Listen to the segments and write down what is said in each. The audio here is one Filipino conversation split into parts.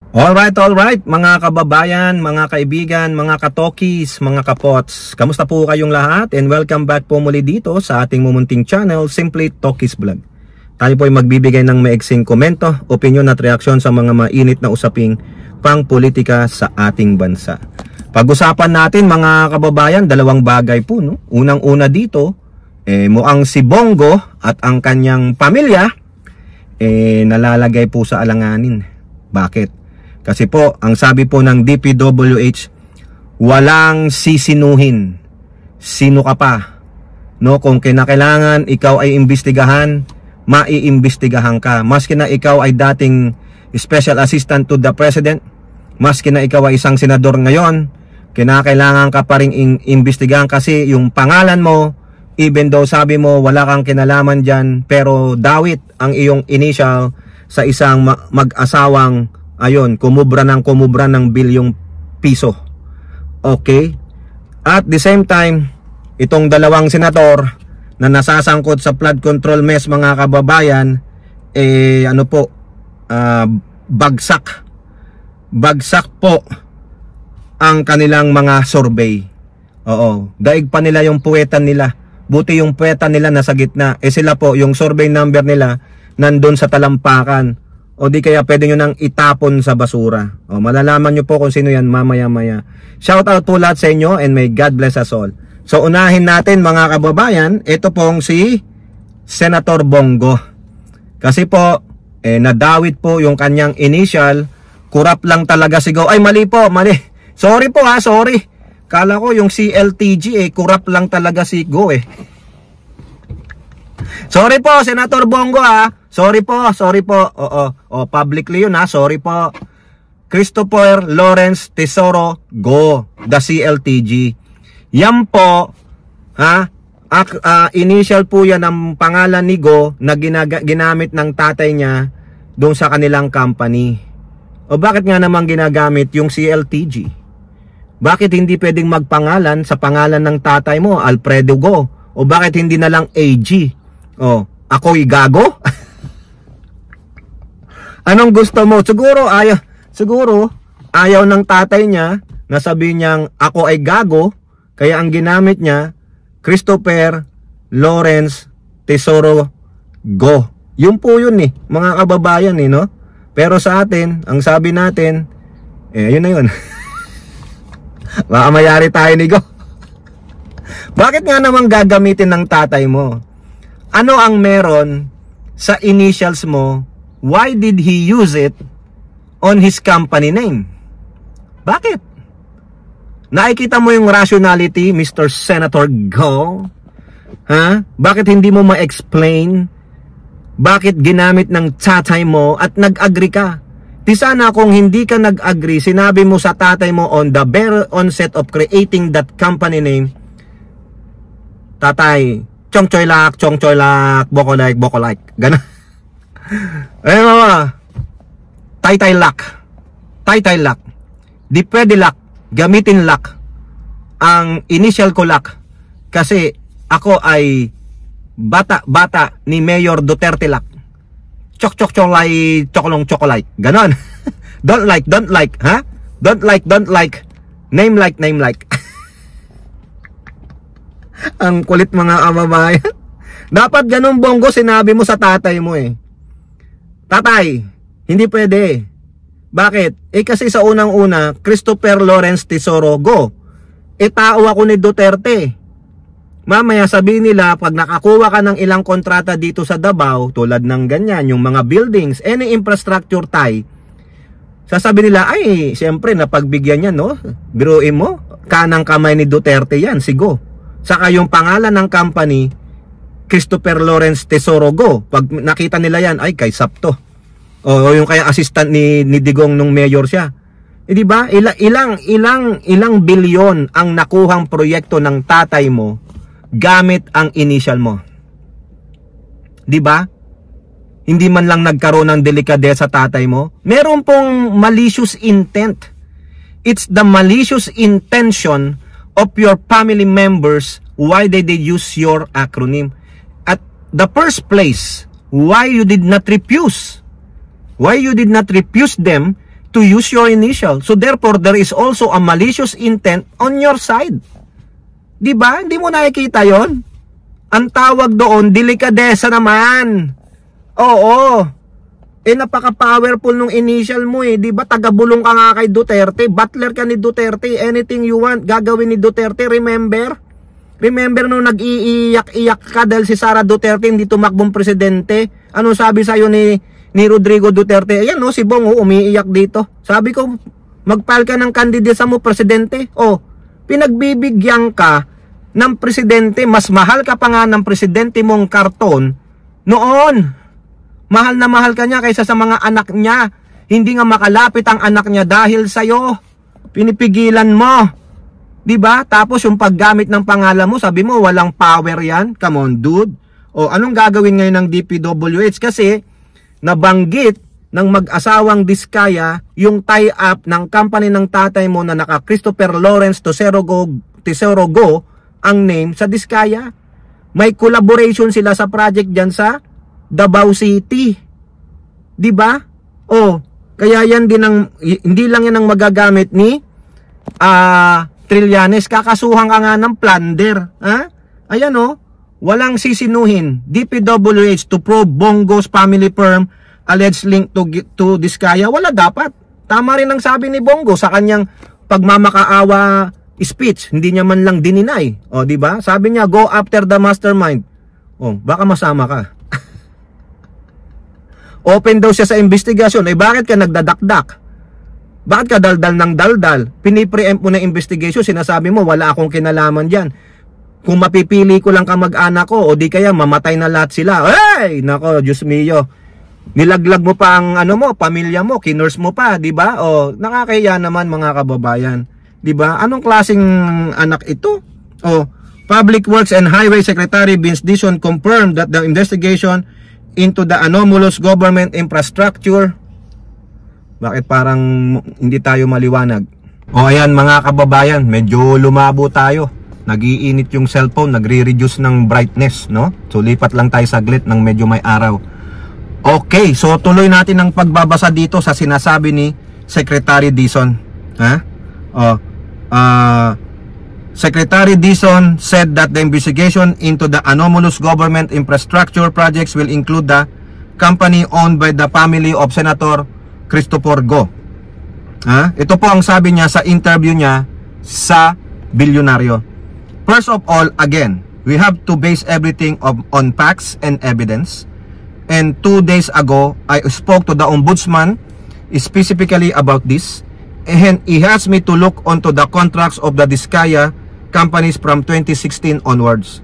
Alright, mga kababayan, mga kaibigan, mga katokis, mga kapots. Kamusta po kayong lahat? And welcome back po muli dito sa ating mumunting channel, Simply Tokis Vlog. Tayo po ay magbibigay ng maiksing komento, opinion at reaksyon sa mga mainit na usaping pang-politika sa ating bansa. Pag-usapan natin mga kababayan, dalawang bagay po, no? Unang-una dito, mukhang si Bongo at ang kanyang pamilya nalalagay po sa alanganin. Bakit? Kasi po, ang sabi po ng DPWH, walang sisinuhin. Sino ka pa? No, kung kinakailangan ikaw ay imbestigahan, maiimbestigahan ka. Maski na ikaw ay dating Special Assistant to the President, maski na ikaw ay isang senador ngayon, kinakailangan ka pa ring imbestigahan kasi yung pangalan mo, even though sabi mo wala kang kinalaman dyan, pero dawit ang iyong initial sa isang mag-asawang ayun, kumubra ng bilyong piso. Okay? At the same time, itong dalawang senator na nasasangkot sa flood control mess mga kababayan, bagsak po ang kanilang mga survey. Oo, daig pa nila yung puwetan nila. Buti yung puwetan nila nasa gitna. Sila po, yung survey number nila nandun sa talampakan. O di kaya pwede nyo nang itapon sa basura. O malalaman nyo po kung sino yan mamaya-maya. Shout out po lahat sa inyo and may God bless us all. So unahin natin mga kababayan, ito pong si Senator Bongo. Kasi po, nadawit po yung kanyang initial. Kurap lang talaga si Go. Ay mali po, mali. Sorry po ha, sorry. Kala ko yung CLTG kurap lang talaga si Go Sorry po, Senator Bongo ha. Sorry po. Publicly yun ha. Sorry po. Christopher Lawrence Tesoro Go, the CLTG. Yan po, ha? Initial po yan ang pangalan ni Go na ginamit ng tatay niya doon sa kanilang company. O bakit nga naman ginagamit yung CLTG? Bakit hindi pwedeng magpangalan sa pangalan ng tatay mo, Alfredo Go? O bakit hindi na lang AG? O, ako'y gago? Anong gusto mo? Siguro ayaw ng tatay niya na sabihin niyang ako ay gago, kaya ang ginamit niya Christopher Lawrence Tesoro Go. Yun po yun mga kababayan no? Pero sa atin, ang sabi natin, yun na yun. Baka mayari tayo ni Go. Bakit nga naman gagamitin ng tatay mo? Ano ang meron sa initials mo? Why did he use it on his company name? Bakit? Nakikita mo yung rationality, Mr. Senator Go? Ha? Bakit hindi mo ma-explain? Bakit ginamit ng tatay mo at nag-agree ka? Di sana kung hindi ka nag-agree, sinabi mo sa tatay mo on the very onset of creating that company name, tatay, chong choy lak, boko like, gana. Ayun mga, tay lak, di pwede lak, gamitin lak, ang initial ko lak, kasi ako ay bata ni Mayor Duterte lak, chokolong chocolate, ganon. don't like, ha? Don't like, name like. Ang kulit mga kababayan. Dapat ganun Bongo sinabi mo sa tatay mo Tatay, hindi pwede. Bakit? Kasi sa unang-una, Christopher Lawrence Tesoro Go. Tao ako ni Duterte. Mamaya sabihin nila, pag nakakuha ka ng ilang kontrata dito sa Davao, tulad ng ganyan, yung mga buildings, any infrastructure tie, sasabihin nila, ay, siyempre, napagbigyan yan, no? Biruin mo, kanang kamay ni Duterte yan, si Go. Saka yung pangalan ng company, Christopher Lawrence Tesoro Go. Pag nakita nila yan, ay kay Sapto. O yung kaya assistant ni Digong nung mayor siya. Di ba? Ilang bilyon ang nakuhang proyekto ng tatay mo gamit ang initial mo. Di ba? Hindi man lang nagkaroon ng delikadesa tatay mo. Meron pong malicious intent. It's the malicious intention of your family members why they use your acronym. At the first place, why you did not refuse them to use your initial. So therefore, there is also a malicious intent on your side. Diba? Hindi mo nakikita yon? Ang tawag doon, delikadesa naman. Oo. Napaka-powerful nung initial mo Diba? Tagabulong ka nga kay Duterte. Butler ka ni Duterte. Anything you want, gagawin ni Duterte. Remember? Remember nung nag-iiyak-iyak ka dahil si Sara Duterte hindi tumakbong presidente? Ano sabi sa'yo ni Rodrigo Duterte? Ayan si Bong umiiyak dito. Sabi ko, mag-file ka ng kandidasa mo presidente. Pinagbibigyan ka ng presidente. Mas mahal ka pa nga ng presidente mong karton noon. Mahal na mahal ka niya kaysa sa mga anak niya. Hindi nga makalapit ang anak niya dahil sa'yo. Pinipigilan mo. Diba? Tapos yung paggamit ng pangalan mo, sabi mo walang power yan. Come on, dude. Anong gagawin ngayon ng DPWH? Kasi nabanggit ng mag-asawang Diskaya yung tie-up ng company ng tatay mo na naka Christopher Lawrence Tesoro Go ang name sa Diskaya. May collaboration sila sa project dyan sa Davao City. Diba? Kaya yan din hindi lang yan ang magagamit ni Trillanes. Kakasuhan ka nga ng plunder. Ayan walang sisinuhin. DPWH to probe Bongo's family firm alleged link to Diskaya. Wala dapat. Tama rin ang sabi ni Bongo sa kanyang pagmamakaawa speech. Hindi niya man lang dininay. Diba? Sabi niya, go after the mastermind. Baka masama ka. Open daw siya sa investigasyon. Bakit ka nagdadakdak? Bakit ka daldal ng daldal? Pinipreempt mo na investigation, sinasabi mo wala akong kinalaman dyan. Kung mapipili ko lang kamag-anak ko, o di kaya mamatay na lahat sila. Hey! Nako, Diyos mio. Nilaglag mo pa ang pamilya mo, kinurse mo pa, di ba? Nakakahiya naman mga kababayan. Di ba? Anong klaseng anak ito? Public Works and Highway Secretary Vince Dizon confirmed that the investigation into the anomalous government infrastructure. Bakit parang hindi tayo maliwanag? Ayan mga kababayan, medyo lumabo tayo. Nagiinit yung cellphone, nagre-reduce ng brightness, no? So lipat lang tayo saglit ng medyo may araw. Okay, so tuloy natin ang pagbabasa dito sa sinasabi ni Secretary Dizon. Secretary Dizon said that the investigation into the anomalous government infrastructure projects will include the company owned by the family of Senator Christopher Go. Ito po ang sabi niya sa interview niya sa Bilyonaryo. First of all, again, we have to base everything on facts and evidence. And 2 days ago, I spoke to the Ombudsman specifically about this. And he asked me to look onto the contracts of the Diskaya companies from 2016 onwards.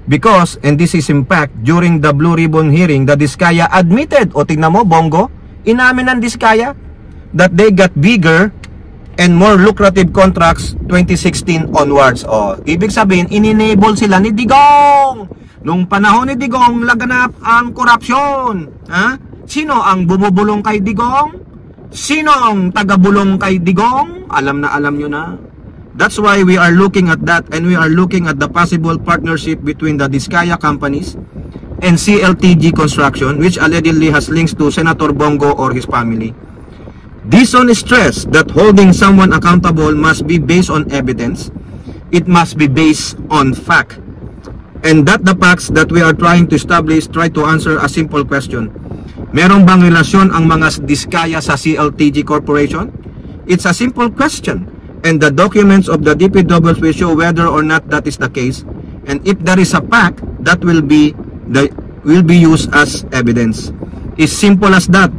Because, and this is in fact, during the Blue Ribbon hearing, the Diskaya admitted, tingnan mo, Bongo, inamin ng Diskaya that they got bigger and more lucrative contracts 2016 onwards. Ibig sabihin, in-enable sila ni Digong. Nung panahon ni Digong, laganap ang korupsyon. Sino ang bumubulong kay Digong? Sino ang tagabulong kay Digong? Alam na alam nyo na. That's why we are looking at that, and we are looking at the possible partnership between the Diskaya companies and CLTG Construction, which allegedly has links to Senator Bongo or his family. Dizon stressed that holding someone accountable must be based on evidence. It must be based on fact. And that the facts that we are trying to establish try to answer a simple question. Merong bang relasyon ang mga Diskaya sa CLTG Corporation? It's a simple question. And the documents of the DPWH will show whether or not that is the case. And if there is a fact, that will be used as evidence. It's simple as that.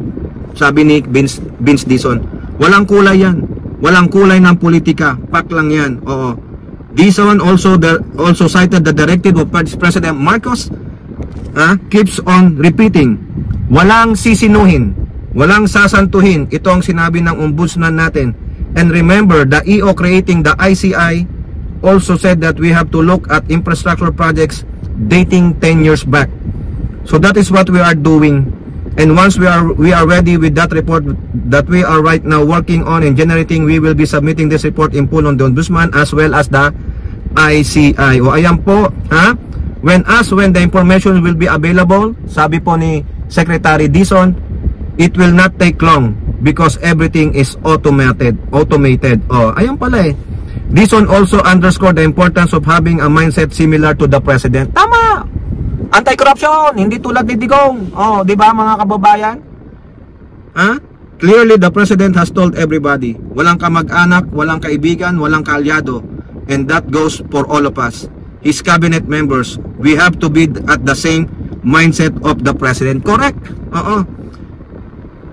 Sabi ni Vince Dizon. Walang kulay yan. Walang kulay ng politika. Fact lang yan. Dizon also cited the directive of President Marcos keeps on repeating. Walang sisinuhin. Walang sasantuhin. Ito ang sinabi ng ombudsman natin. And remember, the EO creating the ICI also said that we have to look at infrastructure projects dating 10 years back. So that is what we are doing. And once we are ready with that report that we are right now working on and generating, we will be submitting this report in full on the Ombudsman as well as the ICI. Ayan po, when the information will be available, sabi po ni Secretary Dizon, it will not take long. because everything is automated. Oh, ayun pala eh. This one also underscore the importance of having a mindset similar to the president. Tama! Anti-corruption, hindi tulad ni Digong. Oh, di ba mga kababayan? Ha? Clearly, the president has told everybody, walang kamag-anak, walang kaibigan, walang kaalyado. And that goes for all of us. His cabinet members, we have to be at the same mindset of the president. Correct? Oo.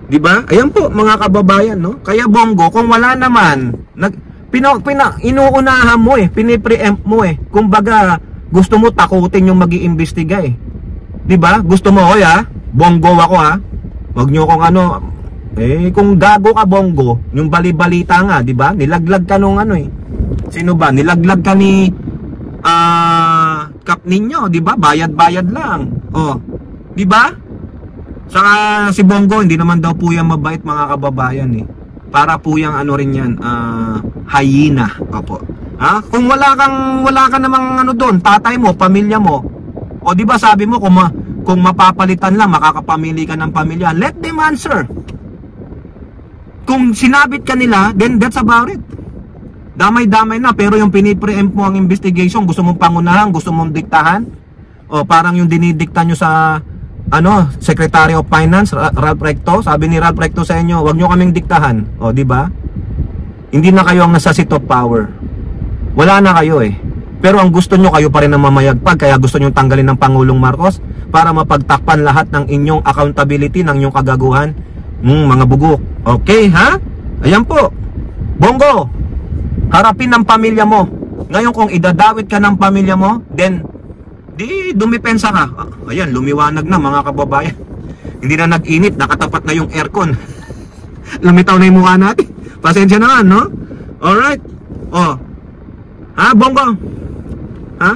Di ba? Ayan po mga kababayan, no? Kaya Bongo, kung wala naman, inuunahan mo eh, pinipreempt mo eh. Kumbaga, gusto mo takutin yung mag-iimbestiga eh. 'Di ba? Gusto mo, oy ha, Bongo ako ha. Wag niyo kung ano, eh kung gago ka Bongo, yung bali-balita nga, 'di ba? Nilaglag ka nung ano eh. Sino ba? Nilaglag ka ni kap ninyo, 'di ba? Bayad-bayad lang. Oh. 'Di ba? Saka si Bongo hindi naman daw po yan mabait mga kababayan eh. Para po yung ano rin yan, hyena. Opo. Ha? Kung wala ka namang ano doon, tatay mo, pamilya mo. O di ba sabi mo kung mapapalitan lang, makakapamili ka ng pamilya. Let them answer. Kung sinabit ka nila, then that's about it. Damay-damay na, pero yung pinipreempt mo ang investigation, gusto mong pangunahan, gusto mong diktahan. O parang yung dinidikta nyo sa Secretary of Finance, Ralph Recto. Sabi ni Ralph Recto sa inyo, wag nyo kaming diktahan. O di ba? Hindi na kayo ang nasa seat of power. Wala na kayo eh. Pero ang gusto nyo, kayo pa rin ang mamayagpag. Kaya gusto nyo tanggalin ng Pangulong Marcos para mapagtakpan lahat ng inyong accountability, ng inyong kagaguhan. Mga bugok. Okay ha? Ayan po. Bongo, harapin ng pamilya mo. Ngayon kung idadawit ka ng pamilya mo, then di dumipensa ka. Ayan, lumiwanag na mga kababayan. Hindi na nag-init, nakatapat na yung aircon. Lumitaw na yung mukha natin. Pasensya naman, no? Alright. Oh. Ha, Bongo? Ha?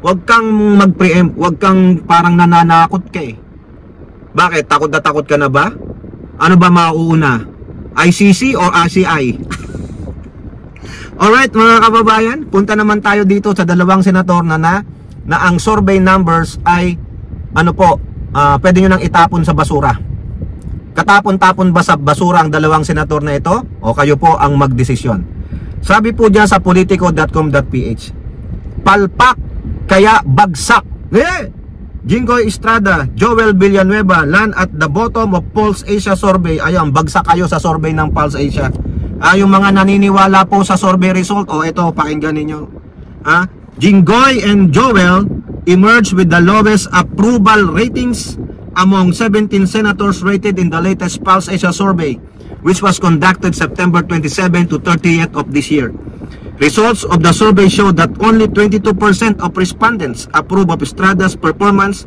Huwag kang mag-preempt, huwag kang parang nananakot ka eh. Bakit? Takot na takot ka na ba? Ano ba mauuna? ICC o ACI? Alright mga kababayan, punta naman tayo dito sa dalawang senator na ang survey numbers ay pwede nyo nang itapon sa basura. Katapon-tapon ba sa basura ang dalawang senator na ito? O kayo po ang magdesisyon? Sabi po dyan sa politico.com.ph, palpak kaya bagsak. Jinggoy Estrada, Joel Villanueva land at the bottom of Pulse Asia survey. Ayun, bagsak kayo sa survey ng Pulse Asia. Yung mga naniniwala po sa survey result, ito, pakinggan ninyo. Jinggoy and Joel emerged with the lowest approval ratings among 17 senators rated in the latest Pulse Asia survey, which was conducted September 27 to 30th of this year. Results of the survey show that only 22% of respondents approve of Estrada's performance,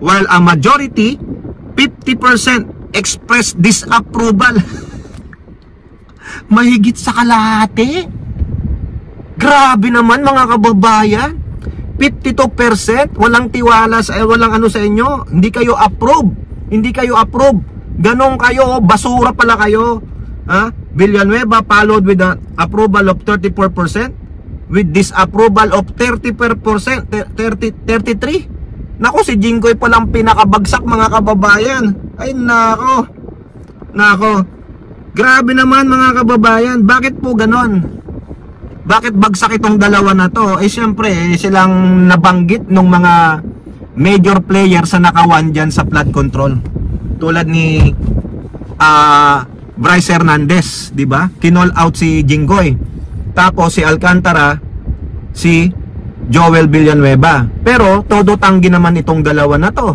while a majority, 50%, express disapproval. Mahigit sa kalahati. Grabe naman mga kababayan. 52% walang tiwala walang ano sa inyo. Hindi kayo approve. Hindi kayo approve. Ganon kayo, basura pala kayo. Villanueva followed with an approval of 34%, with disapproval of 30%, 33. Nako, si Jinggoy palang pinakabagsak mga kababayan. Ay nako. Grabe naman mga kababayan. Bakit po ganon? Bakit bagsak itong dalawa na to? Siyempre, silang nabanggit ng mga major players sa nakawan dyan sa flood control. Tulad ni Bryce Hernandez, di ba? Kinall out si Jinggoy. Tapos si Alcantara, si Joel Villanueva. Pero todo tanggi naman itong dalawa na to.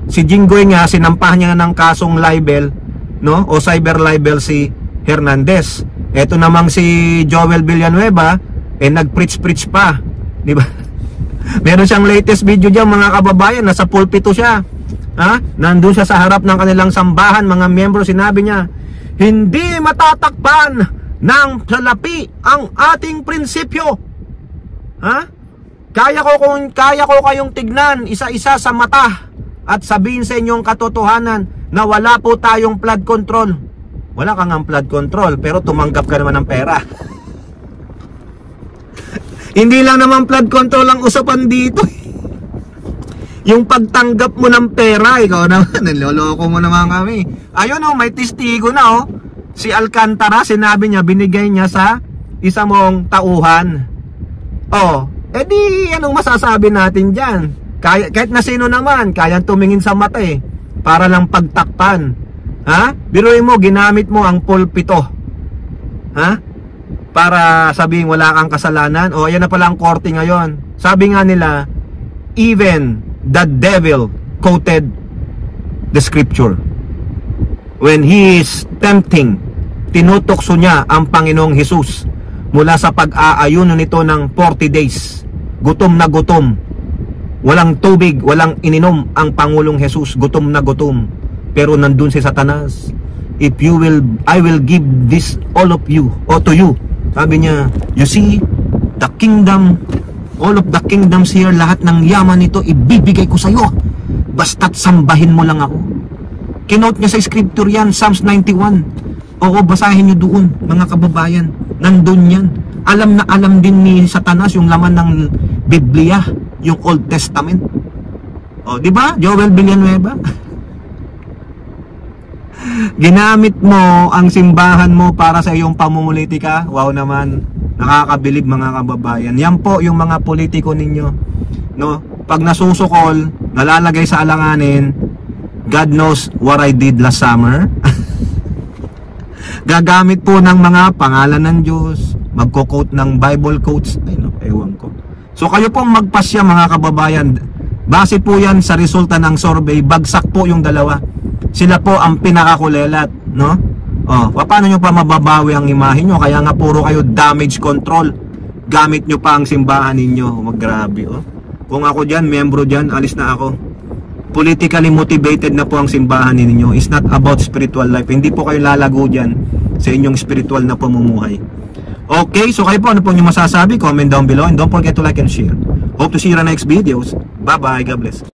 Si Jinggoy nga sinampahan niya ng kasong libel, no? O cyber libel si Hernandez. Ito namang si Joel Villanueva nag-preach pa, di ba? Meron siyang latest video diyan mga kababayan, nasa pulpito siya. Nandun siya sa harap ng kanilang sambahan, mga miyembro, sinabi niya, hindi matatakpan ng salapi ang ating prinsipyo. Kaya ko kayong tignan isa-isa sa mata at sabihin sa inyong katotohanan na wala po tayong flood control. Wala kang ang flood control, pero tumanggap ka naman ng pera. Hindi lang naman flood control ang usapan dito. Yung pagtanggap mo ng pera, ikaw naman, niloloko mo naman kami. Ayun oh, may testigo na oh. Si Alcantara, sinabi niya, binigay niya sa isa mong tauhan. Oh, edi anong masasabi natin dyan? Kahit na sino naman, kayang tumingin sa mata eh, para lang pagtakpan. Ha? Biruin mo, ginamit mo ang pulpito. Ha? Para sabihin wala kang kasalanan. O, ayan na pala ang korte ngayon. Sabi nga nila, even the devil quoted the scripture. When he is tempting, tinutokso niya ang Panginoong Hesus mula sa pag-aayuno nito ng 40 days. Gutom na gutom. Walang tubig, walang ininom ang Pangulong Hesus. Gutom na gutom. Pero nandun si Satanas. If you will, I will give this all of you, or to you. Sabi niya, you see, the kingdom, all of the kingdoms here, lahat ng yaman nito, ibibigay ko sa iyo. Basta't sambahin mo lang ako. Kinote niya sa scripture yan, Psalms 91. Oo, basahin niyo doon, mga kababayan. Nandun yan. Alam na alam din ni Satanas yung laman ng Biblia, yung Old Testament. O, di ba? Joel Villanueva. Ginamit mo ang simbahan mo para sa iyong pamumulitika. Wow naman. Nakakabilib mga kababayan. Yan po yung mga politiko ninyo. No? Pag nasusukol, nalalagay sa alanganin, God knows what I did last summer. Gagamit po ng mga pangalan ng Diyos, magko-quote ng Bible quotes. Ay no, ewan ko. So kayo pong magpasya mga kababayan. Base po yan sa resulta ng survey. Bagsak po yung dalawa. Sila po ang pinakakulelat, no? Oh, paano nyo pa mababawi ang imahe nyo? Kaya nga puro kayo damage control. Gamit nyo pa ang simbahan ninyo. Grabe, oh. Kung ako dyan, membro dyan, alis na ako. Politically motivated na po ang simbahan ninyo. It's not about spiritual life. Hindi po kayo lalago dyan sa inyong spiritual na pamumuhay. Okay, so kayo po, ano po yung masasabi? Comment down below and don't forget to like and share. Hope to see you in the next videos. Bye-bye. God bless.